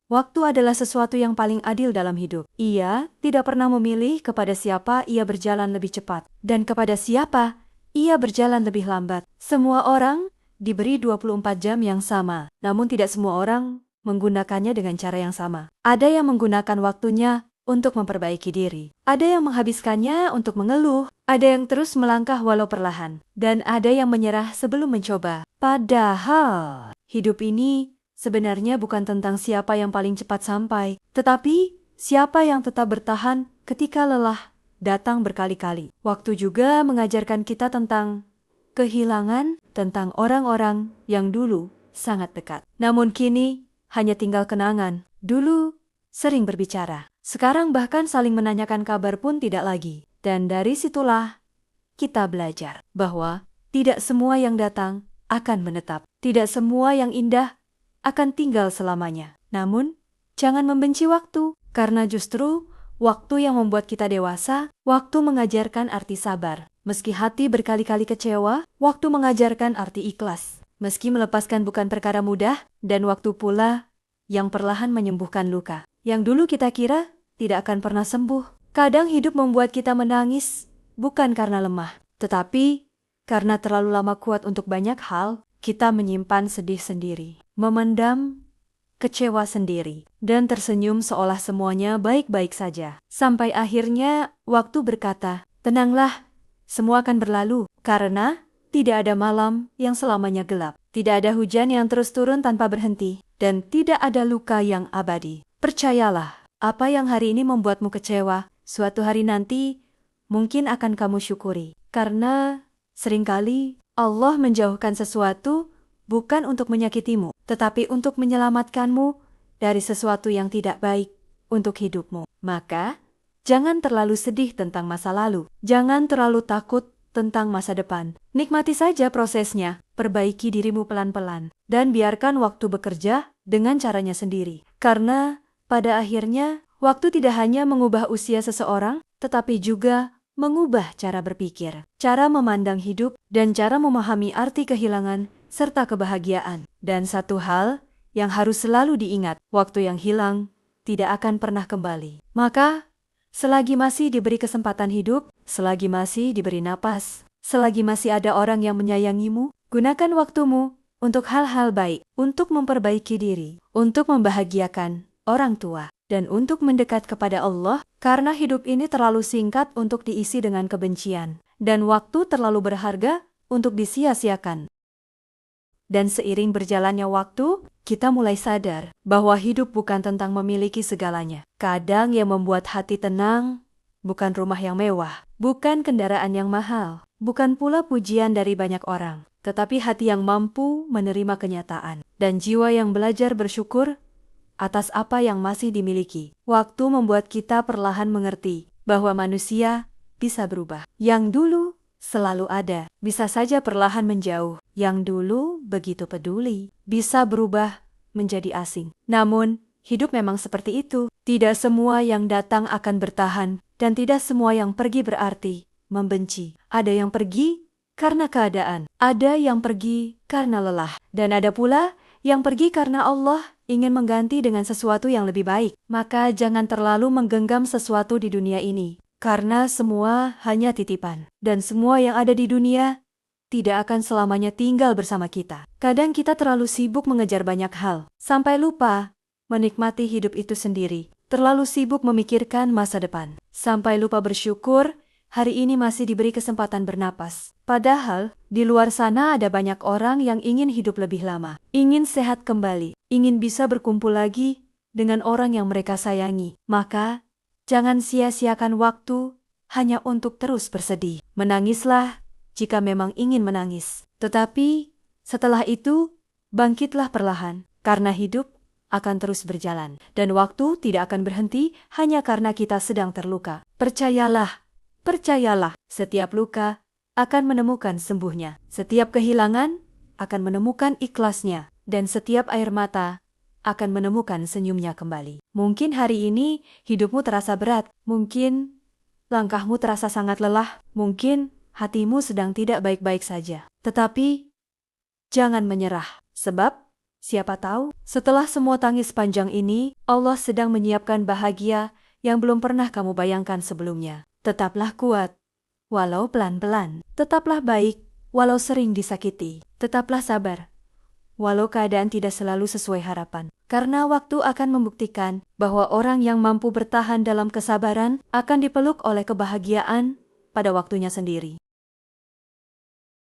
Waktu adalah sesuatu yang paling adil dalam hidup. Ia tidak pernah memilih kepada siapa ia berjalan lebih cepat dan kepada siapa ia berjalan lebih lambat. Semua orang diberi 24 jam yang sama, namun tidak semua orang menggunakannya dengan cara yang sama. Ada yang menggunakan waktunya untuk memperbaiki diri. Ada yang menghabiskannya untuk mengeluh, ada yang terus melangkah walau perlahan, dan ada yang menyerah sebelum mencoba. Padahal hidup ini sebenarnya bukan tentang siapa yang paling cepat sampai, tetapi siapa yang tetap bertahan ketika lelah datang berkali-kali. Waktu juga mengajarkan kita tentang kehilangan, tentang orang-orang yang dulu sangat dekat. Namun kini hanya tinggal kenangan. Dulu sering berbicara. Sekarang bahkan saling menanyakan kabar pun tidak lagi. Dan dari situlah kita belajar bahwa tidak semua yang datang akan menetap. Tidak semua yang indah akan tinggal selamanya. Namun, jangan membenci waktu, karena justru waktu yang membuat kita dewasa. Waktu mengajarkan arti sabar. Meski hati berkali-kali kecewa, waktu mengajarkan arti ikhlas. Meski melepaskan bukan perkara mudah, dan waktu pula yang perlahan menyembuhkan luka yang dulu kita kira tidak akan pernah sembuh. Kadang hidup membuat kita menangis, bukan karena lemah, tetapi karena terlalu lama kuat untuk banyak hal. Kita menyimpan sedih sendiri, memendam kecewa sendiri, dan tersenyum seolah semuanya baik-baik saja. Sampai akhirnya waktu berkata, tenanglah, semua akan berlalu, karena tidak ada malam yang selamanya gelap. Tidak ada hujan yang terus turun tanpa berhenti, dan tidak ada luka yang abadi. Percayalah, apa yang hari ini membuatmu kecewa, suatu hari nanti mungkin akan kamu syukuri. Karena seringkali Allah menjauhkan sesuatu bukan untuk menyakitimu, tetapi untuk menyelamatkanmu dari sesuatu yang tidak baik untuk hidupmu. Maka, jangan terlalu sedih tentang masa lalu. Jangan terlalu takut tentang masa depan. Nikmati saja prosesnya, perbaiki dirimu pelan-pelan, dan biarkan waktu bekerja dengan caranya sendiri. Karena pada akhirnya, waktu tidak hanya mengubah usia seseorang, tetapi juga mengubah cara berpikir, cara memandang hidup, dan cara memahami arti kehilangan serta kebahagiaan. Dan satu hal yang harus selalu diingat, waktu yang hilang tidak akan pernah kembali. Maka, selagi masih diberi kesempatan hidup, selagi masih diberi napas, selagi masih ada orang yang menyayangimu, gunakan waktumu untuk hal-hal baik, untuk memperbaiki diri, untuk membahagiakan orang tua, dan untuk mendekat kepada Allah, karena hidup ini terlalu singkat untuk diisi dengan kebencian, dan waktu terlalu berharga untuk disia-siakan. Dan seiring berjalannya waktu, kita mulai sadar bahwa hidup bukan tentang memiliki segalanya. Kadang yang membuat hati tenang bukan rumah yang mewah, bukan kendaraan yang mahal, bukan pula pujian dari banyak orang, tetapi hati yang mampu menerima kenyataan, dan jiwa yang belajar bersyukur atas apa yang masih dimiliki. Waktu membuat kita perlahan mengerti bahwa manusia bisa berubah. Yang dulu selalu ada, bisa saja perlahan menjauh. Yang dulu begitu peduli, bisa berubah menjadi asing. Namun, hidup memang seperti itu. Tidak semua yang datang akan bertahan, dan tidak semua yang pergi berarti membenci. Ada yang pergi karena keadaan, ada yang pergi karena lelah, dan ada pula yang pergi karena Allah ingin mengganti dengan sesuatu yang lebih baik. Maka jangan terlalu menggenggam sesuatu di dunia ini, karena semua hanya titipan, dan semua yang ada di dunia tidak akan selamanya tinggal bersama kita. Kadang kita terlalu sibuk mengejar banyak hal, sampai lupa menikmati hidup itu sendiri. Terlalu sibuk memikirkan masa depan, sampai lupa bersyukur hari ini masih diberi kesempatan bernapas. Padahal, di luar sana ada banyak orang yang ingin hidup lebih lama, ingin sehat kembali, ingin bisa berkumpul lagi dengan orang yang mereka sayangi. Maka, jangan sia-siakan waktu hanya untuk terus bersedih. Menangislah jika memang ingin menangis. Tetapi, setelah itu, bangkitlah perlahan, karena hidup akan terus berjalan, dan waktu tidak akan berhenti hanya karena kita sedang terluka. Percayalah, setiap luka akan menemukan sembuhnya, setiap kehilangan akan menemukan ikhlasnya, dan setiap air mata akan menemukan senyumnya kembali. Mungkin hari ini hidupmu terasa berat, mungkin langkahmu terasa sangat lelah, mungkin hatimu sedang tidak baik-baik saja. Tetapi, jangan menyerah, sebab Siapa tahu, setelah semua tangis panjang ini, Allah sedang menyiapkan bahagia yang belum pernah kamu bayangkan sebelumnya. Tetaplah kuat, walau pelan-pelan. Tetaplah baik, walau sering disakiti. Tetaplah sabar, walau keadaan tidak selalu sesuai harapan. Karena waktu akan membuktikan bahwa orang yang mampu bertahan dalam kesabaran akan dipeluk oleh kebahagiaan pada waktunya sendiri.